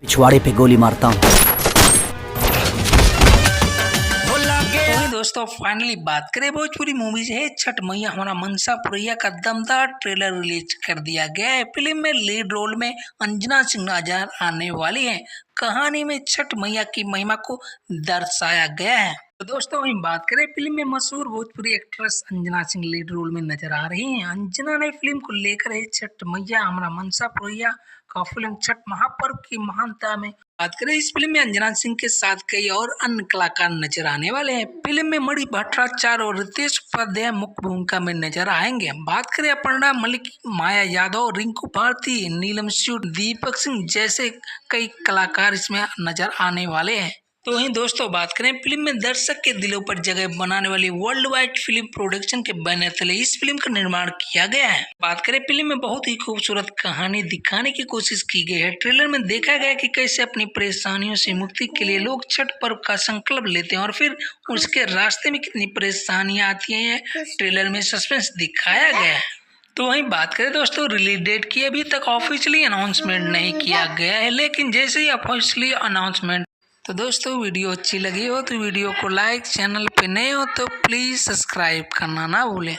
पिछवाड़े पे गोली मारता हूँ। दोस्तों फाइनली बात करें भोजपुरी मूवीज है छठ मैया हमारा मनसा पुरैया का दमदार ट्रेलर रिलीज कर दिया गया है। फिल्म में लीड रोल में अंजना सिंह नजर आने वाली है। कहानी में छठ मैया की महिमा को दर्शाया गया है। तो दोस्तों हम बात करें फिल्म में मशहूर Bhojpuri actress Anjana Singh lead role में नजर आ रही हैं। अंजना ने फिल्म को लेकर है छठ मैया हमारा मनसा पुरैया का फिल्म छठ महापर्व की महानता में बात करें। इस फिल्म में अंजना सिंह के साथ कई और अन्य कलाकार नजर आने वाले हैं। फिल्म में मणि भट्टाचार्य और रितेश उपाध्याय मुख्य भूमिका में नजर आएंगे। बात करें अपर्णा मलिक, माया यादव, रिंकू भारती, नीलम सूद, दीपक सिंह जैसे कई कलाकार इसमें नजर आने वाले हैं। तो वहीं दोस्तों बात करें फिल्म में दर्शक के दिलों पर जगह बनाने वाली वर्ल्ड वाइड फिल्म प्रोडक्शन के बैनर तले इस फिल्म का निर्माण किया गया है। बात करें फिल्म में बहुत ही खूबसूरत कहानी दिखाने की कोशिश की गई है। ट्रेलर में देखा गया कि कैसे अपनी परेशानियों से मुक्ति के लिए लोग छठ पर्व का संकल्प लेते हैं और फिर उसके रास्ते में कितनी परेशानियां आती हैं ट्रेलर में सस्पेंस दिखाया गया है। तो वहीं बात करें दोस्तों रिलीज डेट की अभी तक ऑफिशियली अनाउंसमेंट नहीं किया गया है, लेकिन जैसे ही ऑफिशियली अनाउंसमेंट। तो दोस्तों वीडियो अच्छी लगी हो तो वीडियो को लाइक, चैनल पे नए हो तो प्लीज सब्सक्राइब करना ना भूलें।